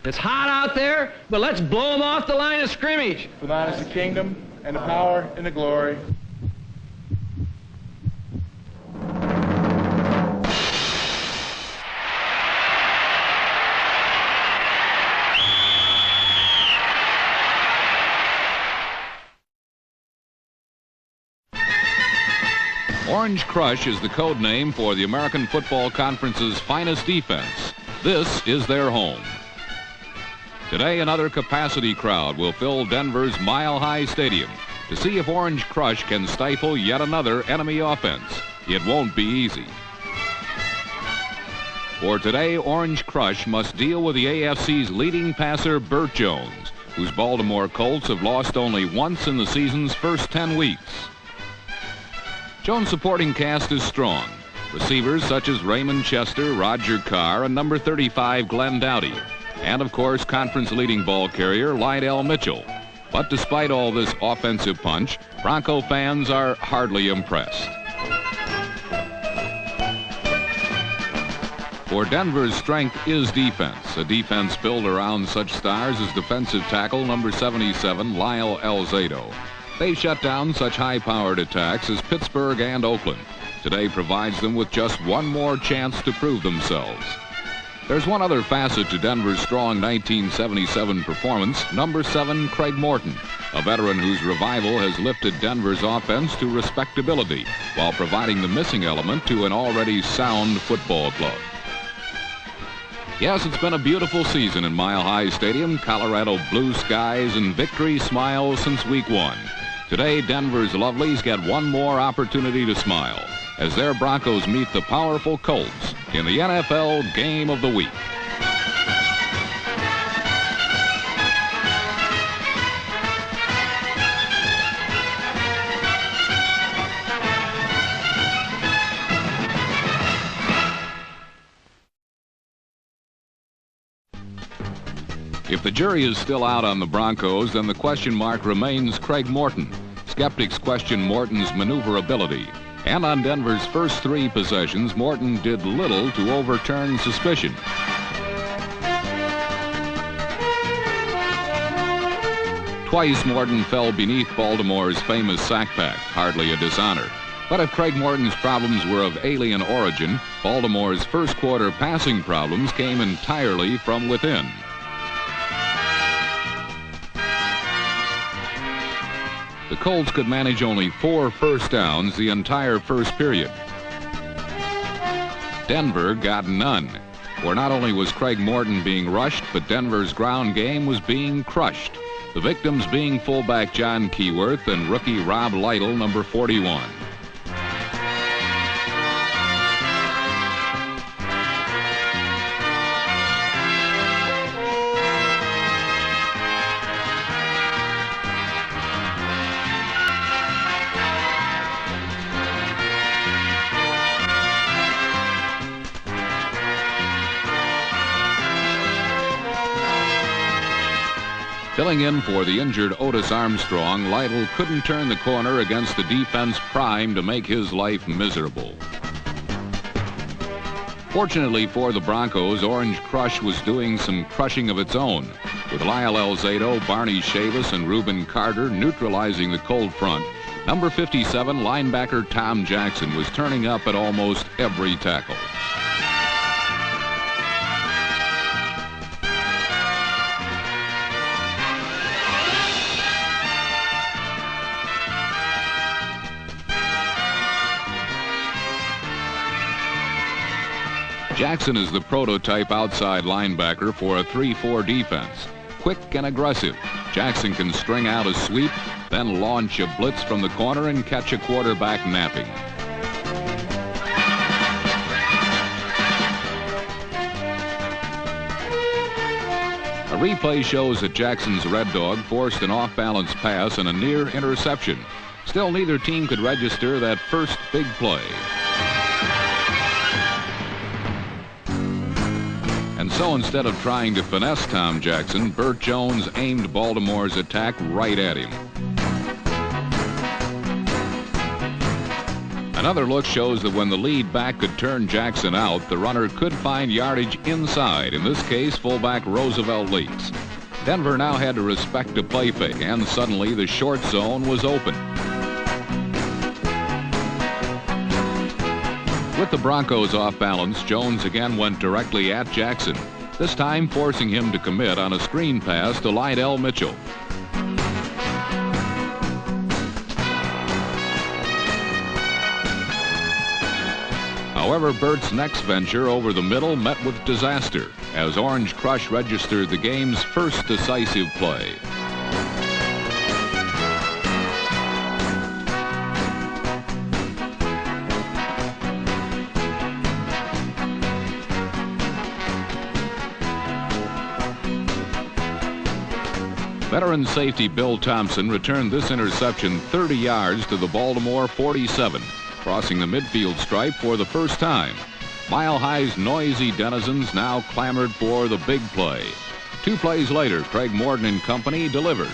It's hot out there, but let's blow them off the line of scrimmage. For thine is the kingdom, and the power, and the glory. Orange Crush is the code name for the American Football Conference's finest defense. This is their home. Today, another capacity crowd will fill Denver's Mile High Stadium to see if Orange Crush can stifle yet another enemy offense. It won't be easy. For today, Orange Crush must deal with the AFC's leading passer, Burt Jones, whose Baltimore Colts have lost only once in the season's first 10 weeks. Jones' supporting cast is strong. Receivers such as Raymond Chester, Roger Carr, and number 35, Glenn Doughty. And, of course, conference-leading ball carrier Lydell Mitchell. But despite all this offensive punch, Bronco fans are hardly impressed. For Denver's strength is defense, a defense built around such stars as defensive tackle number 77, Lyle Alzado. They shut down such high-powered attacks as Pittsburgh and Oakland. Today provides them with just one more chance to prove themselves. There's one other facet to Denver's strong 1977 performance, number 7, Craig Morton, a veteran whose revival has lifted Denver's offense to respectability while providing the missing element to an already sound football club. Yes, it's been a beautiful season in Mile High Stadium, Colorado blue skies and victory smiles since week 1. Today, Denver's Lovelies get one more opportunity to smile as their Broncos meet the powerful Colts in the NFL Game of the Week. If the jury is still out on the Broncos, then the question mark remains Craig Morton. Skeptics question Morton's maneuverability. And on Denver's first 3 possessions, Morton did little to overturn suspicion. Twice, Morton fell beneath Baltimore's famous sack pack, hardly a dishonor. But if Craig Morton's problems were of alien origin, Baltimore's first quarter passing problems came entirely from within. The Colts could manage only 4 first downs the entire first period. Denver got none, where not only was Craig Morton being rushed, but Denver's ground game was being crushed. The victims being fullback John Keyworth and rookie Rob Lytle, number 41. Filling in for the injured Otis Armstrong, Lytle couldn't turn the corner against a defense primed to make his life miserable. Fortunately for the Broncos, Orange Crush was doing some crushing of its own, with Lyle Alzado, Barney Chavis, and Reuben Carter neutralizing the cold front. Number 57 linebacker Tom Jackson was turning up at almost every tackle. Jackson is the prototype outside linebacker for a 3-4 defense. Quick and aggressive, Jackson can string out a sweep, then launch a blitz from the corner and catch a quarterback napping. A replay shows that Jackson's Red Dog forced an off-balance pass and a near interception. Still, neither team could register that first big play. And so instead of trying to finesse Tom Jackson, Burt Jones aimed Baltimore's attack right at him. Another look shows that when the lead back could turn Jackson out, the runner could find yardage inside. In this case, fullback Roosevelt Leaks. Denver now had to respect a play fake, and suddenly the short zone was open. With the Broncos off balance, Jones again went directly at Jackson, this time forcing him to commit on a screen pass to Lydell Mitchell. However, Bert's next venture over the middle met with disaster as Orange Crush registered the game's first decisive play. Veteran safety Bill Thompson returned this interception 30 yards to the Baltimore 47, crossing the midfield stripe for the first time. Mile High's noisy denizens now clamored for the big play. 2 plays later, Craig Morton and company delivered.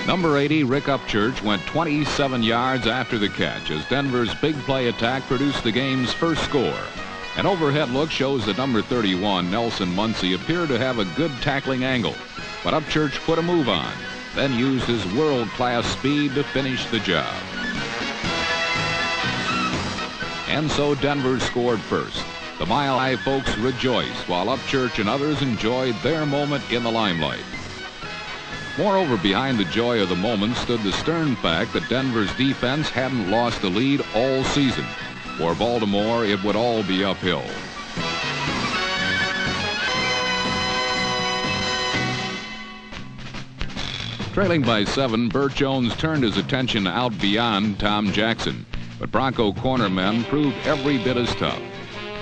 Number 80, Rick Upchurch, went 27 yards after the catch as Denver's big play attack produced the game's first score. An overhead look shows that number 31, Nelson Muncie, appeared to have a good tackling angle, but Upchurch put a move on, then used his world-class speed to finish the job. And so Denver scored first. The Mile High folks rejoiced while Upchurch and others enjoyed their moment in the limelight. Moreover, behind the joy of the moment stood the stern fact that Denver's defense hadn't lost the lead all season. For Baltimore, it would all be uphill. Trailing by 7, Burt Jones turned his attention out beyond Tom Jackson, but Bronco cornermen proved every bit as tough.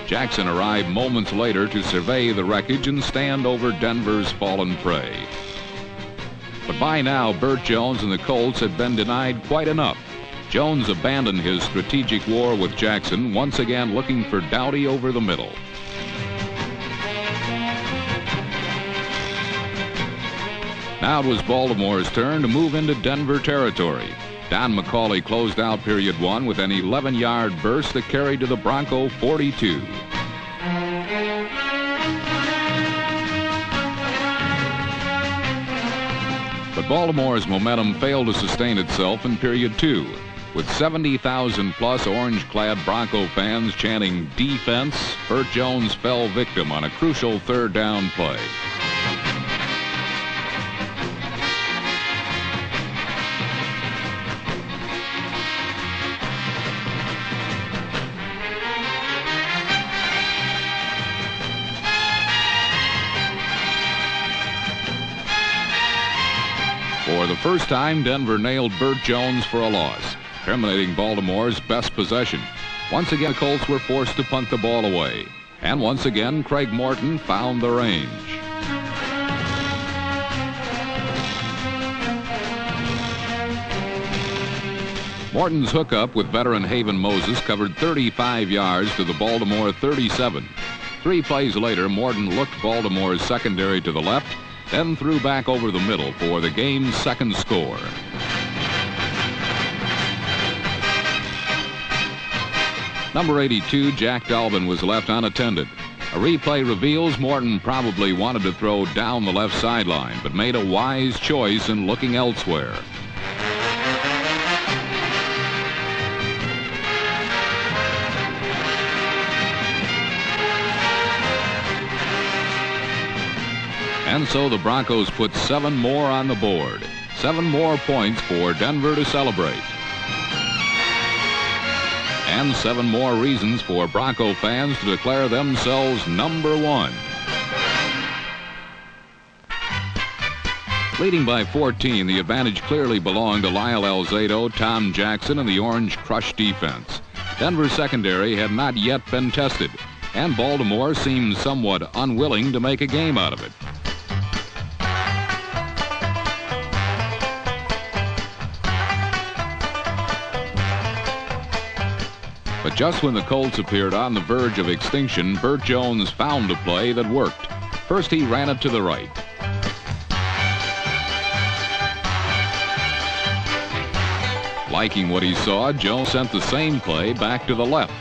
Jackson arrived moments later to survey the wreckage and stand over Denver's fallen prey. But by now, Burt Jones and the Colts had been denied quite enough. Jones abandoned his strategic war with Jackson, once again looking for Doughty over the middle. Now it was Baltimore's turn to move into Denver territory. Don McCauley closed out period 1 with an 11-yard burst that carried to the Bronco 42. But Baltimore's momentum failed to sustain itself in period 2, with 70,000-plus orange-clad Bronco fans chanting defense. Burt Jones fell victim on a crucial third down play. For the first time, Denver nailed Burt Jones for a loss, terminating Baltimore's best possession. Once again, the Colts were forced to punt the ball away. And once again, Craig Morton found the range. Morton's hookup with veteran Haven Moses covered 35 yards to the Baltimore 37. 3 plays later, Morton looked Baltimore's secondary to the left, then threw back over the middle for the game's second score. Number 82, Jack Dalvin, was left unattended. A replay reveals Morton probably wanted to throw down the left sideline, but made a wise choice in looking elsewhere. And so the Broncos put 7 more on the board. 7 more points for Denver to celebrate. And 7 more reasons for Bronco fans to declare themselves number 1. Leading by 14, the advantage clearly belonged to Lyle Alzado, Tom Jackson, and the Orange Crush defense. Denver's secondary had not yet been tested, and Baltimore seemed somewhat unwilling to make a game out of it. But just when the Colts appeared on the verge of extinction, Burt Jones found a play that worked. First, he ran it to the right. Liking what he saw, Jones sent the same play back to the left.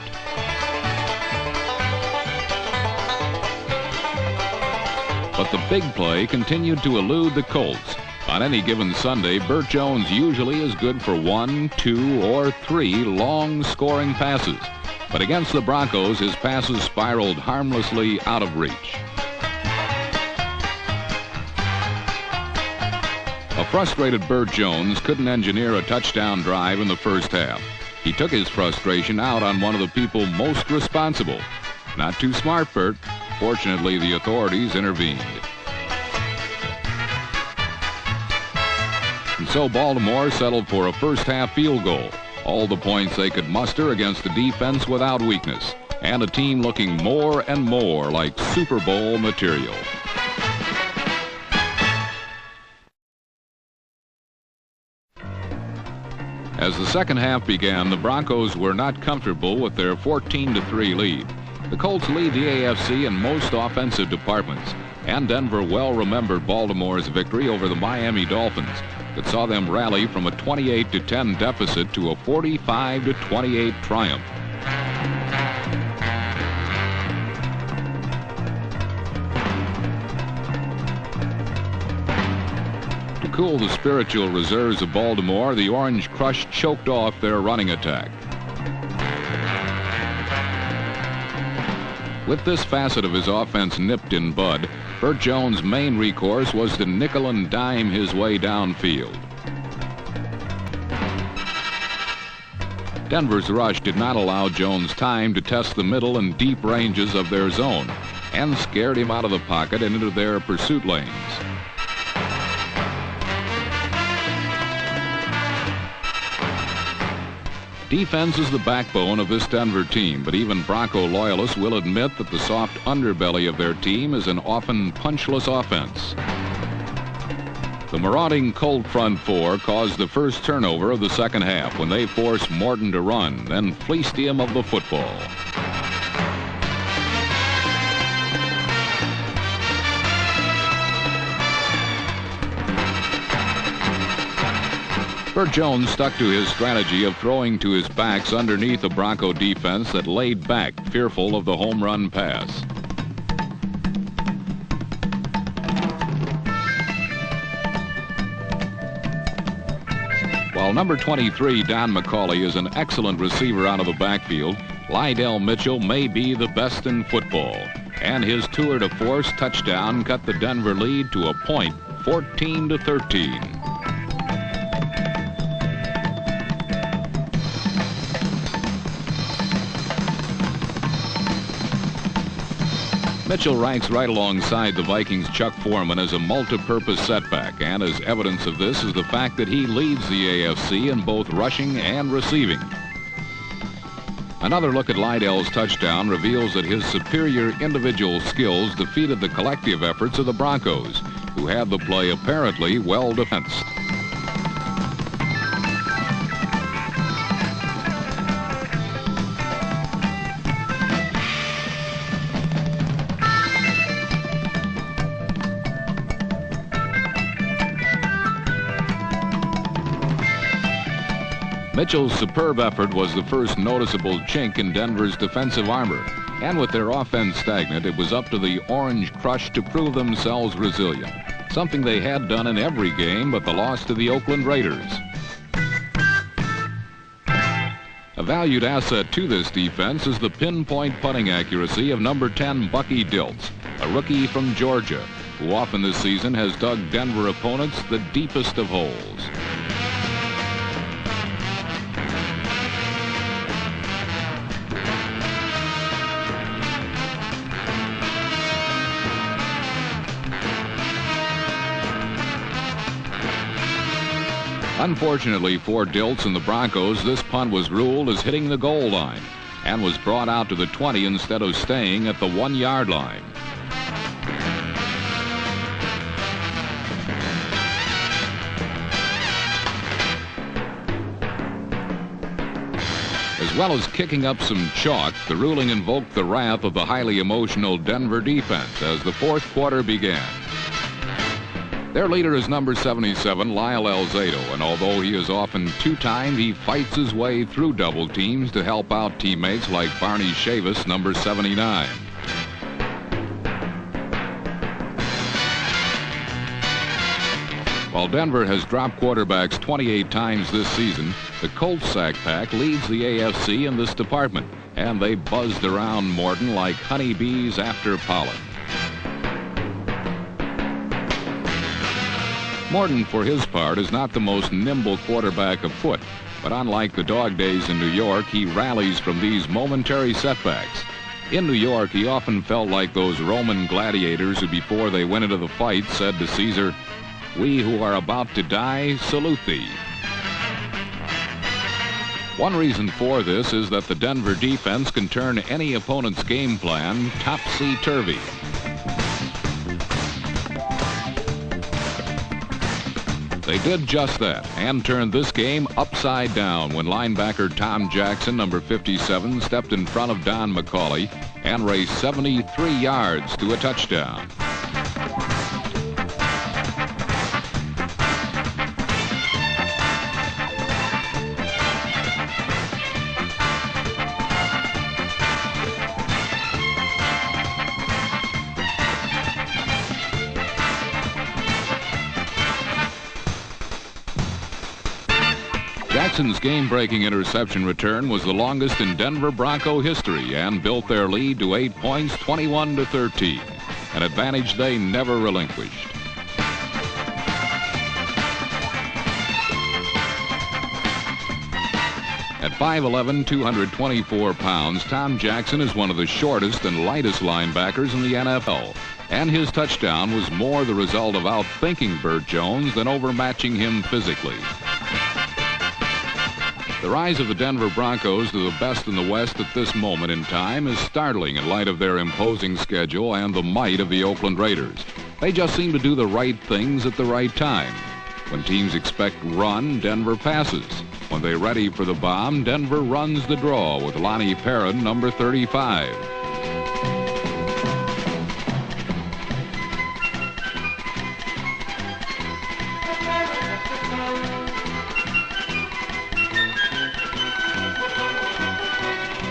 But the big play continued to elude the Colts. On any given Sunday, Burt Jones usually is good for 1, 2, or 3 long scoring passes. But against the Broncos, his passes spiraled harmlessly out of reach. A frustrated Burt Jones couldn't engineer a touchdown drive in the first half. He took his frustration out on one of the people most responsible. Not too smart, Burt. Fortunately, the authorities intervened. And so Baltimore settled for a first-half field goal. All the points they could muster against a defense without weakness, and a team looking more and more like Super Bowl material. As the second half began, the Broncos were not comfortable with their 14-3 lead. The Colts lead the AFC in most offensive departments, and Denver well remembered Baltimore's victory over the Miami Dolphins that saw them rally from a 28-10 deficit to a 45-28 triumph. To cool the spiritual reserves of Baltimore, the Orange Crush choked off their running attack. With this facet of his offense nipped in bud, Burt Jones' main recourse was to nickel and dime his way downfield. Denver's rush did not allow Jones time to test the middle and deep ranges of their zone, and scared him out of the pocket and into their pursuit lanes. Defense is the backbone of this Denver team, but even Bronco loyalists will admit that the soft underbelly of their team is an often punchless offense. The marauding Colt front four caused the first turnover of the second half when they forced Morton to run, then fleeced him of the football. Burt Jones stuck to his strategy of throwing to his backs underneath a Bronco defense that laid back, fearful of the home run pass. While number 23, Don McCauley, is an excellent receiver out of the backfield, Lydell Mitchell may be the best in football. And his tour de force touchdown cut the Denver lead to a point, 14-13. Mitchell ranks right alongside the Vikings' Chuck Foreman as a multi-purpose setback, and as evidence of this is the fact that he leads the AFC in both rushing and receiving. Another look at Lydell's touchdown reveals that his superior individual skills defeated the collective efforts of the Broncos, who had the play apparently well defensed. Mitchell's superb effort was the first noticeable chink in Denver's defensive armor, and with their offense stagnant, it was up to the Orange Crush to prove themselves resilient, something they had done in every game but the loss to the Oakland Raiders. A valued asset to this defense is the pinpoint putting accuracy of number 10 Bucky Dilts, a rookie from Georgia, who often this season has dug Denver opponents the deepest of holes. Unfortunately for Dilts and the Broncos, this punt was ruled as hitting the goal line and was brought out to the 20 instead of staying at the 1-yard line. As As well as kicking up some chalk, the ruling invoked the wrath of the highly emotional Denver defense as the fourth quarter began. Their leader is number 77, Lyle Elzato, and although he is often two-timed, he fights his way through double teams to help out teammates like Barney Chavis, number 79. While Denver has dropped quarterbacks 28 times this season, the Colts Sack Pack leads the AFC in this department, and they buzzed around Morton like honeybees after pollen. Morton, for his part, is not the most nimble quarterback afoot, but unlike the dog days in New York, he rallies from these momentary setbacks. In New York, he often felt like those Roman gladiators who, before they went into the fight, said to Caesar, "We who are about to die salute thee." One reason for this is that the Denver defense can turn any opponent's game plan topsy-turvy. They did just that and turned this game upside down when linebacker Tom Jackson, number 57, stepped in front of Don McCauley and raced 73 yards to a touchdown. Jackson's game-breaking interception return was the longest in Denver Bronco history and built their lead to 8 points, 21-13, an advantage they never relinquished. At 5'11", 224 pounds, Tom Jackson is one of the shortest and lightest linebackers in the NFL, and his touchdown was more the result of outthinking Burt Jones than overmatching him physically. The rise of the Denver Broncos to the best in the West at this moment in time is startling in light of their imposing schedule and the might of the Oakland Raiders. They just seem to do the right things at the right time. When teams expect run, Denver passes. When they're ready for the bomb, Denver runs the draw with Lonnie Perrin, number 35.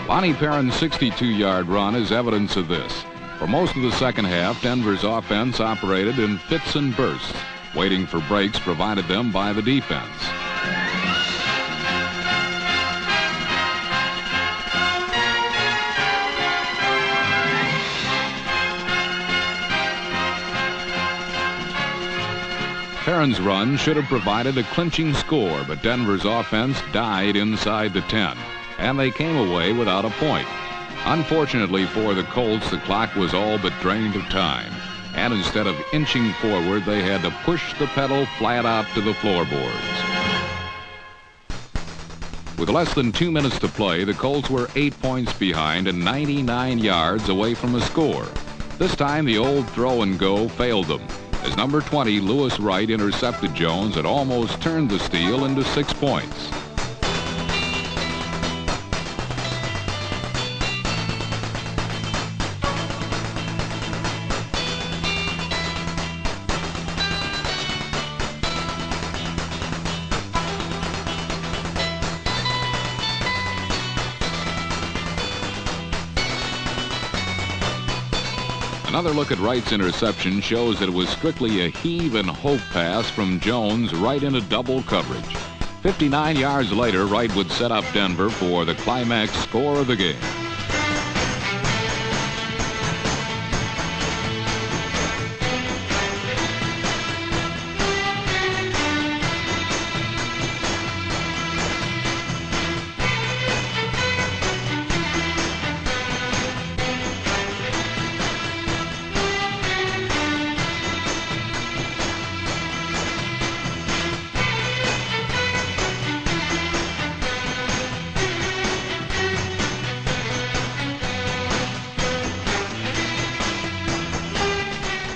Lonnie Perrin's 62-yard run is evidence of this. For most of the second half, Denver's offense operated in fits and bursts, waiting for breaks provided them by the defense. Perrin's run should have provided a clinching score, but Denver's offense died inside the 10. And they came away without a point. Unfortunately for the Colts, the clock was all but drained of time. And instead of inching forward, they had to push the pedal flat out to the floorboards. With less than 2 minutes to play, the Colts were 8 points behind and 99 yards away from a score. This time, the old throw and go failed them, as number 20, Lewis Wright, intercepted Jones and almost turned the steal into 6 points. Another look at Wright's interception shows that it was strictly a heave and hope pass from Jones right into double coverage. 59 yards later, Wright would set up Denver for the climax score of the game.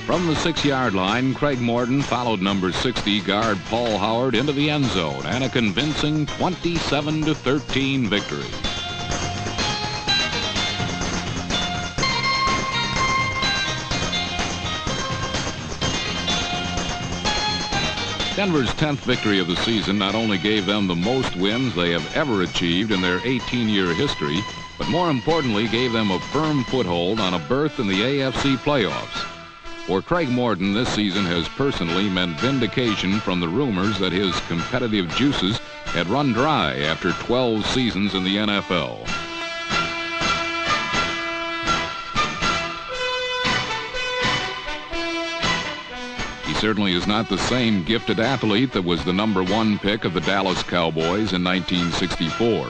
From the 6-yard line, Craig Morton followed number 60 guard Paul Howard into the end zone and a convincing 27-13 victory. Denver's 10th victory of the season not only gave them the most wins they have ever achieved in their 18-year history, but more importantly gave them a firm foothold on a berth in the AFC playoffs. For Craig Morton, this season has personally meant vindication from the rumors that his competitive juices had run dry after 12 seasons in the NFL. He certainly is not the same gifted athlete that was the #1 pick of the Dallas Cowboys in 1964.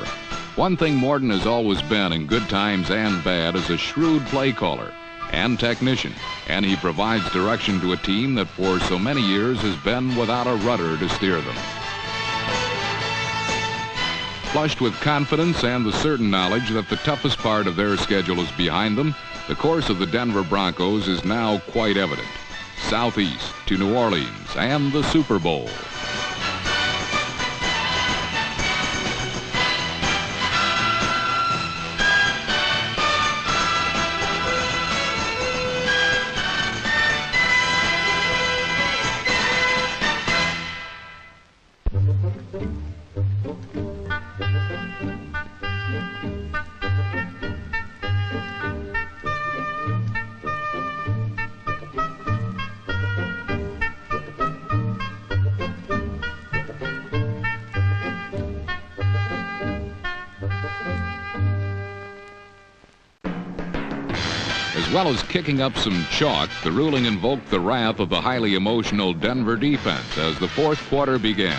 One thing Morton has always been in good times and bad is a shrewd play caller and technician, and he provides direction to a team that for so many years has been without a rudder to steer them. Flushed with confidence and the certain knowledge that the toughest part of their schedule is behind them, the course of the Denver Broncos is now quite evident. Southeast to New Orleans and the Super Bowl. As well as kicking up some chalk, the ruling invoked the wrath of the highly emotional Denver defense as the fourth quarter began.